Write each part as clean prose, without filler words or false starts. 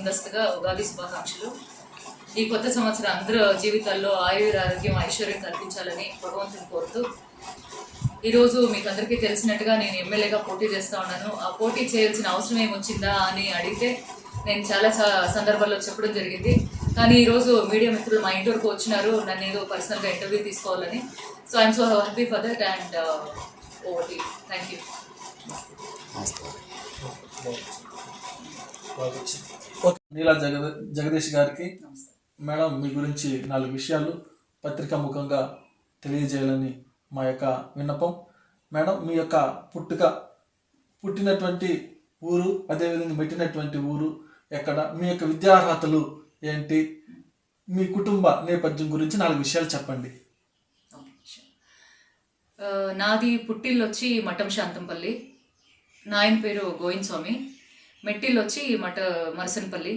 ముందస్తుగా ఉగాది శుభాకాంక్షలు. ఈ కొత్త సంవత్సరం అందరూ జీవితాల్లో ఆరోగ్యం ఐశ్వర్యం కల్పించాలని భగవంతుని కోరుతూ, ఈరోజు మీకు అందరికీ తెలిసినట్టుగా నేను ఎమ్మెల్యేగా పోటీ చేస్తూ ఉన్నాను. ఆ పోటీ చేయాల్సిన అవసరం ఏమొచ్చిందా అని అడిగితే నేను చాలా సందర్భాల్లో చెప్పడం జరిగింది. కానీ ఈరోజు మీడియా మిత్రులు మా ఇంటి వరకు వచ్చినారు నన్ను ఏదో పర్సనల్గా ఇంటర్వ్యూ తీసుకోవాలని. So I'm so happy for that and over to you. Thank you. Neela Jagadish గారికి మేడం మీ గురించి 4 విషయాలు పత్రికా ముఖంగా తెలియజేయాలని మా యొక్క విన్నపం. మేడం, మీ యొక్క పుట్టినటువంటి ఊరు, అదేవిధంగా పెట్టినటువంటి ఊరు ఎక్కడ, మీ యొక్క విద్యార్హతలు ఏంటి, మీ కుటుంబ నేపథ్యం గురించి 4 విషయాలు చెప్పండి. నాది పుట్టిల్లు వచ్చి మఠం శాంతంపల్లి, నాయన పేరు గోవింద్ స్వామి, మెట్టిల్లు వచ్చి మరసన్పల్లి,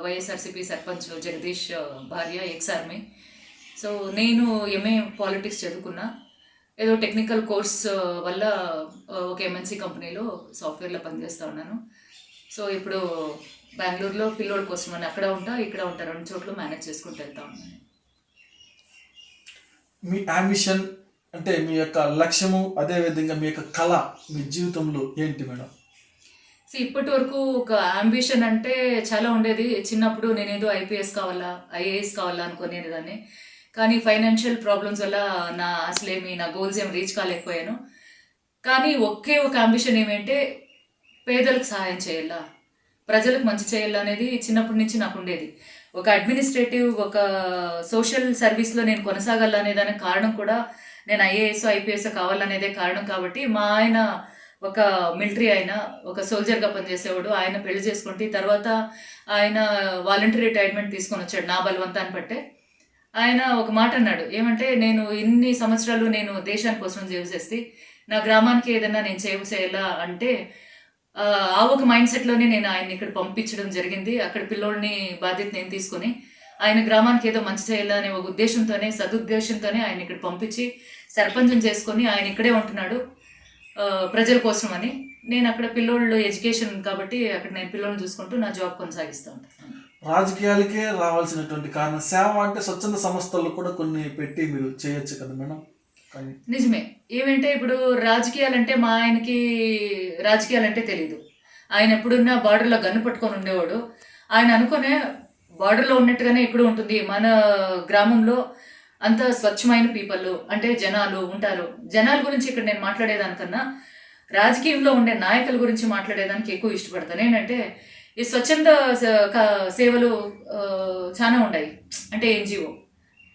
వైఎస్ఆర్సీపీ సర్పంచ్ జగదీష్ భార్య, ఎక్స్ ఆర్మీ. సో నేను ఎంఏ పాలిటిక్స్ చదువుకున్నా. ఏదో టెక్నికల్ కోర్స్ వల్ల ఒక ఎంఎన్సీ కంపెనీలో సాఫ్ట్వేర్లో పనిచేస్తూ ఉన్నాను. సో ఇప్పుడు బెంగళూరులో పిల్లోడి కోసం అని అక్కడ ఉంటా, ఇక్కడ ఉంటా, 2 చోట్ల మేనేజ్ చేసుకుంటూ వెళ్తా ఉన్నాను. మీ అంబిషన్ అంటే మీ యొక్క లక్ష్యము, అదేవిధంగా మీ యొక్క కళ మీ జీవితంలో ఏంటి మేడం? సో ఇప్పటి వరకు ఒక అంబిషన్ అంటే చాలా ఉండేది. చిన్నప్పుడు నేనేదో ఐపీఎస్ కావాలా, ఐఏఎస్ కావాలా అనుకునేదాన్ని. కానీ ఫైనాన్షియల్ ప్రాబ్లమ్స్ వల్ల నా గోల్స్ ఏం రీచ్ కాలేకపోయాను. కానీ ఒక అంబిషన్ ఏమంటే పేదలకు సహాయం చేయాలా, ప్రజలకు మంచి చేయాలా అనేది చిన్నప్పటి నుంచి నాకు ఉండేది. ఒక అడ్మినిస్ట్రేటివ్, ఒక సోషల్ సర్వీస్లో నేను కొనసాగాలనే దానికి కారణం కూడా నేను ఐఏఎస్ ఐపీఎస్ కావాలనేదే కారణం. కాబట్టి మా ఆయన ఒక మిలిటరీ, ఆయన ఒక సోల్జర్గా పనిచేసేవాడు. ఆయన పెళ్లి చేసుకుంటే తర్వాత ఆయన వాలంటరీ రిటైర్మెంట్ తీసుకొని వచ్చాడు నా బలవంతాన్ని పట్టే. ఆయన ఒక మాట అన్నాడు, ఏమంటే నేను ఇన్ని సంవత్సరాలు నేను దేశాని కోసం సేవ చేస్తే నా గ్రామానికి ఏదైనా నేను సేవ చేయాలా అంటే ఆ ఒక మైండ్ సెట్లోనే నేను ఆయన్ని ఇక్కడ పంపించడం జరిగింది. అక్కడ పిల్లోడిని బాధ్యత నేను తీసుకుని ఆయన గ్రామానికి ఏదో మంచి చేయాలా అనే ఒక సదుద్దేశంతోనే ఆయన ఇక్కడ పంపించి సర్పంచం చేసుకొని ఆయన ఇక్కడే ఉంటున్నాడు ప్రజల కోసం అని. నేను అక్కడ పిల్లోళ్ళు ఎడ్యుకేషన్ కాబట్టి అక్కడ నేను పిల్లోళ్ళని చూసుకుంటూ నా జాబ్ కొనసాగిస్తూ ఉంటాను. రాజకీయాలకే రావాల్సినటువంటి కారణం సేవ అంటే స్వచ్ఛంద సంస్థలు కూడా కొన్ని పెట్టి మీరు చేయొచ్చు కదా మేడం? కానీ నిజమే. ఏమంటే ఇప్పుడు రాజకీయాలంటే మా ఆయనకి రాజకీయాలంటే తెలీదు. ఆయన ఎప్పుడున్నా బార్డర్లో గన్ను పట్టుకొని ఉండేవాడు. ఆయన అనుకునే బార్డర్లో ఉన్నట్టుగానే ఎక్కడ ఉంటుంది. మన గ్రామంలో అంత స్వచ్ఛమైన పీపుల్ అంటే జనాలు ఉంటారు. జనాల గురించి ఇక్కడ నేను మాట్లాడేదానికన్నా రాజకీయంలో ఉండే నాయకుల గురించి మాట్లాడేదానికి ఎక్కువ ఇష్టపడతాను. ఏంటంటే ఈ స్వచ్ఛంద సేవలు చాలా ఉన్నాయి. అంటే ఎన్జిఓ,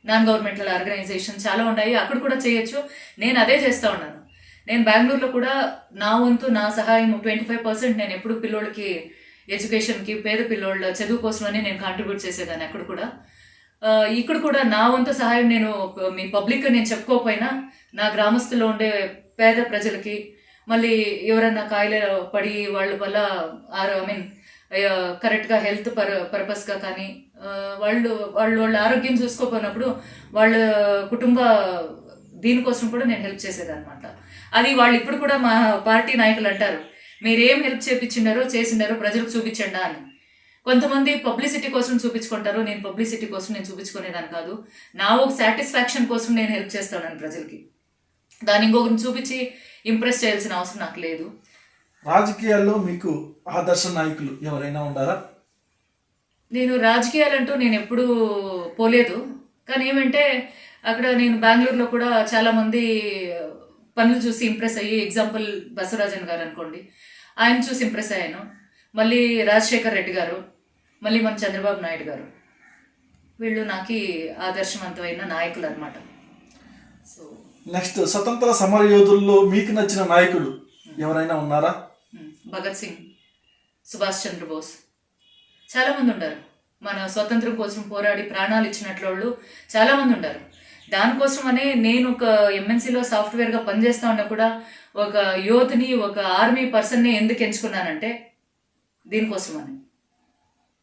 నాన్ గవర్నమెంటల్ ఆర్గనైజేషన్ చాలా ఉన్నాయి. అక్కడ కూడా చేయొచ్చు. నేను అదే చేస్తూ ఉన్నాను. నేను బెంగళూరులో కూడా నా వంతు, నా సహాయం 25% నేను ఎప్పుడు పిల్లోళ్ళకి ఎడ్యుకేషన్కి, పేద పిల్లోళ్ళ చదువు కోసమని నేను కాంట్రిబ్యూట్ చేసేదాన్ని. అక్కడ కూడా ఇక్కడ కూడా నా వంతు సహాయం నేను మీ పబ్లిక్ నేను చెప్పుకోకపోయినా నా గ్రామస్తుల్లో ఉండే పేద ప్రజలకి, మళ్ళీ ఎవరన్నా కాయలు పడి వాళ్ళ వల్ల కరెక్ట్గా హెల్త్ పర్పస్గా కానీ వాళ్ళ ఆరోగ్యం చూసుకోపోయినప్పుడు వాళ్ళ కుటుంబ దీనికోసం కూడా నేను హెల్ప్ చేసేదన్నమాట. అది వాళ్ళు ఇప్పుడు కూడా మా పార్టీ నాయకులు అంటారు, మీరేం హెల్ప్ చేసిండారో ప్రజలకు చూపించండా అని. కొంతమంది పబ్లిసిటీ కోసం చూపించుకుంటారు. నేను పబ్లిసిటీ కోసం నేను చూపించుకునేదాన్ని కాదు. నా ఒక సాటిస్ఫాక్షన్ కోసం నేను హెల్ప్ చేస్తాను ప్రజలకి. దాన్ని ఇంకొకరిని చూపించి ఇంప్రెస్ చేయాల్సిన అవసరం నాకు లేదు. రాజకీయాల్లో మీకు ఆదర్శ నాయకులు ఎవరైనా ఉన్నారా? నేను రాజకీయాలంటూ నేను ఎప్పుడూ పోలేదు. కానీ ఏమంటే అక్కడ నేను బెంగళూరులో కూడా చాలామంది పనులు చూసి ఇంప్రెస్ అయ్యి, ఎగ్జాంపుల్ బసవరాజన్ గారు అనుకోండి, ఆయన చూసి ఇంప్రెస్ అయ్యాను. మళ్ళీ రాజశేఖర్ రెడ్డి గారు, మళ్ళీ మన చంద్రబాబు నాయుడు గారు, వీళ్ళు నాకు ఆదర్శవంతమైన నాయకులు అనమాట. సో నెక్స్ట్, స్వతంత్ర సమరయోధుల్లో మీకు నచ్చిన నాయకుడు ఎవరైనా ఉన్నారా? భగత్ సింగ్, సుభాష్ చంద్రబోస్, చాలామంది ఉన్నారు. మన స్వతంత్రం కోసం పోరాడి ప్రాణాలు ఇచ్చినట్లు వాళ్ళు చాలామంది ఉన్నారు. దానికోసమనే నేను ఒక ఎంఎన్సీలో సాఫ్ట్వేర్గా పనిచేస్తా ఉన్నా కూడా ఒక యూత్ని, ఒక ఆర్మీ పర్సన్ని ఎందుకు ఎంచుకున్నానంటే దీనికోసమని.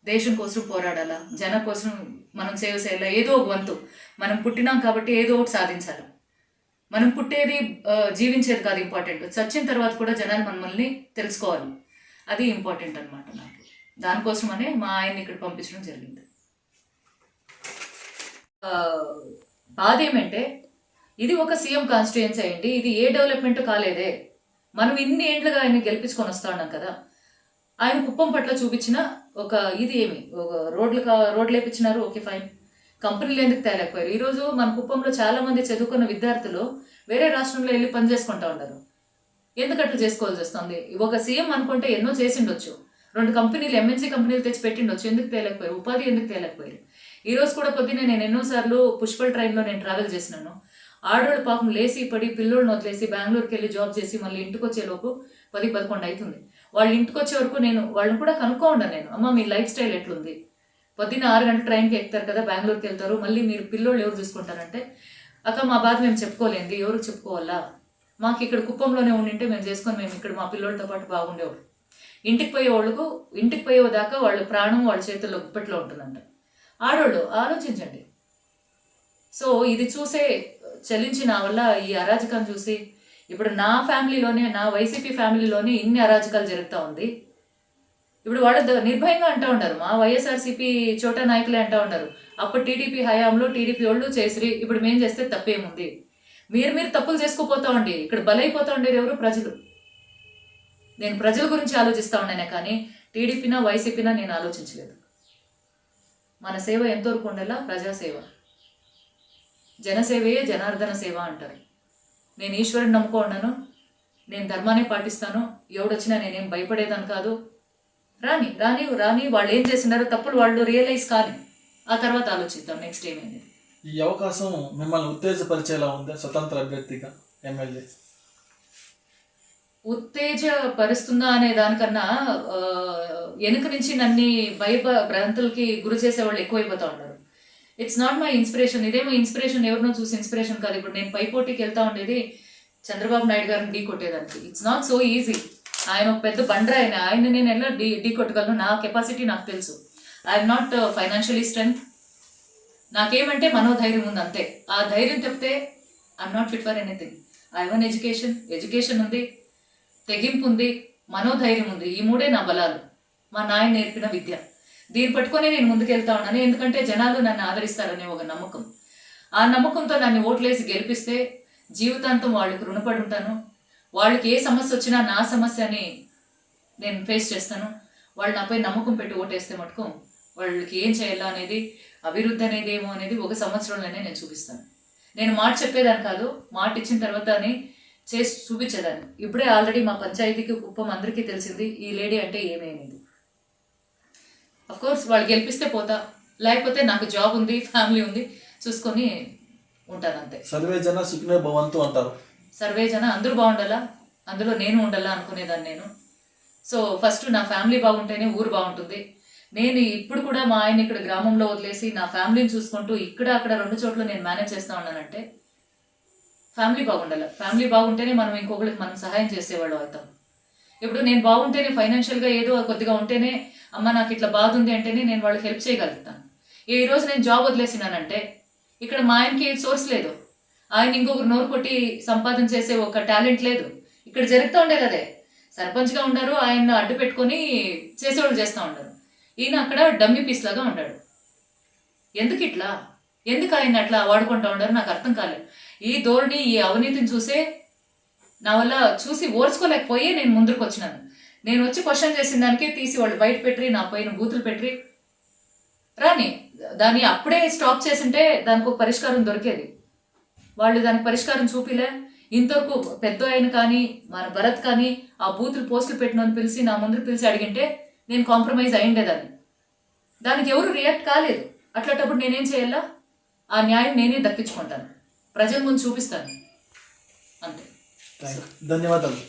దేశం కోసం పోరాడాలా, జన కోసం మనం సేవ చేయాలా, ఏదో ఒక వంతు. మనం పుట్టినాం కాబట్టి ఏదో ఒకటి సాధించాలి. మనం పుట్టేది జీవించేది కాదు ఇంపార్టెంట్, చచ్చిన తర్వాత కూడా జనాలు మనల్ని తెలుసుకోవాలి. అది ఇంపార్టెంట్ అనమాట నాకు. దానికోసమనే మా ఆయన్ని ఇక్కడ పంపించడం జరిగింది. బాధ ఏమంటే ఇది ఒక సీఎం కాన్స్టిట్యుయెన్సీ అయ్యింది, ఇది ఏ డెవలప్మెంట్ కాలేదే. మనం ఇన్ని ఏండ్లుగా ఆయన గెలిపించుకొని వస్తా ఉన్నాం కదా. ఆయన కుప్పం పట్ల చూపించిన ఒక ఇది ఏమి, ఒక రోడ్లు వేపించినారు, ఓకే ఫైన్. కంపెనీలు ఎందుకు తేలేకపోయారు? ఈరోజు మన కుప్పంలో చాలా మంది చదువుకున్న విద్యార్థులు వేరే రాష్ట్రంలో వెళ్ళి పని చేసుకుంటా ఉన్నారు. ఎందుకు అట్లా చేసుకోవాల్సి వస్తుంది? ఒక సీఎం అనుకుంటే ఎన్నో చేసిండొచ్చు, 2 కంపెనీలు ఎంఎన్సీ కంపెనీలు తెచ్చి పెట్టిండొచ్చు, ఎందుకు తేలేకపోయారు? ఉపాధి ఎందుకు తేలేకపోయారు? ఈ రోజు కూడా పొద్దున్నే నేను ఎన్నోసార్లు పుష్పల్ ట్రైన్లో నేను ట్రావెల్ చేసినాను. ఆడవాళ్ళు పాపం లేసి పడి పిల్లోళ్ళని వదిలేసి బెంగళూరుకి వెళ్ళి జాబ్ చేసి మళ్ళీ ఇంటికి వచ్చేలోపు 10-11 అవుతుంది. వాళ్ళు ఇంటికి వచ్చే వరకు నేను వాళ్ళని కూడా కనుక్కోండాను. నేను, అమ్మ మీ లైఫ్ స్టైల్ ఎట్లుంది? పొద్దున్న 6 గంటల ట్రైన్కి ఎక్కుతారు కదా, బెంగళూరుకి వెళ్తారు, మళ్ళీ మీరు పిల్లోళ్ళు ఎవరు చూసుకుంటారంటే, అక్క మా బాధ మేము చెప్పుకోలేంది, ఎవరు చెప్పుకోవాలా? మాకు ఇక్కడ కుప్పంలోనే ఉండింటే మేము చేసుకొని మేము ఇక్కడ మా పిల్లోళ్ళతో పాటు బాగుండేవాళ్ళు. ఇంటికి పోయేదాకా వాళ్ళ ప్రాణం వాళ్ళ చేతుల్లో గుప్పట్లో ఉంటుందంట. ఆడవాళ్ళు ఆలోచించండి. సో ఇది చూసే చలించి నా వల్ల ఈ అరాజకాన్ని చూసి ఇప్పుడు నా ఫ్యామిలీలోనే, నా వైసీపీ ఫ్యామిలీలోనే ఇన్ని అరాజకాలు జరుగుతూ ఉంది. ఇప్పుడు వాళ్ళు నిర్భయంగా అంటూ ఉన్నారు, మా వైఎస్ఆర్సీపీ చోటా నాయకులే అంటూ ఉన్నారు, అప్పుడు టీడీపీ హయాంలో టీడీపీ వాళ్ళు చేసిరి, ఇప్పుడు మేం చేస్తే తప్పేముంది? మీరు తప్పులు చేసుకోపోతా ఉండి ఇక్కడ బలైపోతూ ఉండేది ఎవరు? ప్రజలు. నేను ప్రజల గురించి ఆలోచిస్తూ ఉన్నానే కానీ టీడీపీనా వైసీపీనా నేను ఆలోచించలేదు. మన సేవ ఎంతవరకు ఉండేలా? ప్రజాసేవ, జనసేవయే జనార్దన సేవ అంటారు. నేను ఈశ్వరుని నమ్ముకున్నాను, నేను ధర్మాన్ని పాటిస్తాను, ఎవడొచ్చినా నేనేం భయపడేదాన్ని కాదు. రాని వాళ్ళు ఏం చేసినారో తప్పులు వాళ్ళు రియలైజ్ కానీ ఆ తర్వాత ఆలోచిద్దాం నెక్స్ట్ ఏమైంది. ఈ అవకాశం మిమ్మల్ని ఉత్తేజపరిచేలా ఉంది స్వతంత్ర అభ్యర్థిగా ఎమ్మెల్యే? ఉత్తేజపరుస్తుందా అనే దానికన్నా వెనుక నుంచి నన్ను భ్రాంతులకి గురి చేసే వాళ్ళు ఎక్కువైపోతా ఉన్నారు. It's not my inspiration. ఇదేమో ఇన్స్పిరేషన్, ఎవరినో చూసి ఇన్స్పిరేషన్ కాదు. ఇప్పుడు నేను పైపోటీకి వెళ్తా ఉండేది చంద్రబాబు నాయుడు గారిని ఢీ కొట్టేదానికి. It's not so easy. ఆయన ఒక పెద్ద బండ్ర, ఆయన నేను ఎలా ఢీ కొట్టగలను? నా కెపాసిటీ నాకు తెలుసు. I'm not financially strength. నాకేమంటే మనోధైర్యం ఉంది అంతే. ఆ ధైర్యం తప్పితే I'm not fit for anything. I one education ఉంది, తెగింపు ఉంది, మనోధైర్యం ఉంది. ఈ 3 నా బలాలు, మా నాయన నేర్పిన విద్య. దీన్ని పట్టుకొని నేను ముందుకెళ్తా ఉన్నాను. ఎందుకంటే జనాలు నన్ను ఆదరిస్తారనే ఒక నమ్మకం. ఆ నమ్మకంతో నన్ను ఓట్లేసి గెలిపిస్తే జీవితాంతం వాళ్ళకి రుణపడి ఉంటాను. వాళ్ళకి ఏ సమస్య వచ్చినా నా సమస్య అని నేను ఫేస్ చేస్తాను. వాళ్ళు నాపై నమ్మకం పెట్టి ఓటేస్తే మటుకు వాళ్ళకి ఏం చేయాలా అనేది, అభివృద్ధి అనేది ఏమో అనేది 1 సంవత్సరంలోనే నేను చూపిస్తాను. నేను మాట చెప్పేదాన్ని కాదు, మాట ఇచ్చిన తర్వాత అని చేసి చూపించేదాన్ని. ఇప్పుడే ఆల్రెడీ మా పంచాయతీకి కుప్పం అందరికీ తెలిసింది ఈ లేడీ అంటే ఏమీ అనేది. అఫ్కోర్స్ వాళ్ళు గెలిపిస్తే పోతా, లేకపోతే నాకు జాబ్ ఉంది, ఫ్యామిలీ ఉంది, చూసుకొని ఉంటాను అంతే. సర్వే జన సుఖినో భవంతు అంటారు. సర్వే జన అందరూ బాగుండాలా, అందులో నేను ఉండాలా అనుకునేదాన్ని నేను. సో ఫస్ట్ నా ఫ్యామిలీ బాగుంటేనే ఊరు బాగుంటుంది. నేను ఇప్పుడు కూడా మా ఆయన ఇక్కడ గ్రామంలో వదిలేసి నా ఫ్యామిలీని చూసుకుంటూ ఇక్కడ అక్కడ 2 చోట్ల నేను మేనేజ్ చేస్తా ఉన్నానంటే ఫ్యామిలీ బాగుండాలి. ఫ్యామిలీ బాగుంటేనే మనం ఇంకొకరికి మనం సహాయం చేసేవాళ్ళు అవుతాం. ఇప్పుడు నేను బాగుంటేనే, ఫైనాన్షియల్గా ఏదో కొద్దిగా ఉంటేనే, అమ్మ నాకు ఇట్లా బాధ ఉంది అంటేనే నేను వాళ్ళకి హెల్ప్ చేయగలుగుతాను. ఈరోజు నేను జాబ్ వదిలేసినానంటే ఇక్కడ మా ఆయనకి సోర్స్ లేదు, ఆయన ఇంకొకరు నోరు కొట్టి సంపాదన చేసే ఒక టాలెంట్ లేదు. ఇక్కడ జరుగుతూ ఉండేది అదే. సర్పంచ్గా ఉండారు, ఆయన అడ్డు పెట్టుకొని చేసేవాళ్ళు చేస్తూ ఉంటారు. ఈయన అక్కడ డమ్మీ పీస్ లాగా ఉన్నాడు. ఎందుకు ఆయన అట్లా వాడుకుంటా ఉన్నారు నాకు అర్థం కాలేదు. ఈ ధోరణి, ఈ అవినీతిని చూసే నా వల్ల చూసి ఓర్చుకోలేకపోయే నేను ముందుకు వచ్చినాను. నేను వచ్చి క్వశ్చన్ చేసిన దానికే తీసి వాళ్ళు బయట పెట్టి నా పైన బూతులు పెట్టి దాన్ని అప్పుడే స్టాప్ చేసింటే దానికి ఒక పరిష్కారం దొరికేది. వాళ్ళు దానికి పరిష్కారం చూపిలే. ఇంతవరకు పెద్ద ఆయన కానీ మన భరత్ కానీ ఆ బూతులు పోస్టులు పెట్టినని పిలిచి నా ముందు పిలిచి అడిగింటే నేను కాంప్రమైజ్ అయ్యిండేదాన్ని. దానికి ఎవరు రియాక్ట్ కాలేదు. అట్లాంటప్పుడు నేనేం చేయాలా? ఆ న్యాయం నేనే దక్కించుకుంటాను, ప్రజల ముందు చూపిస్తాను అంతే. ధన్యవాదాలు.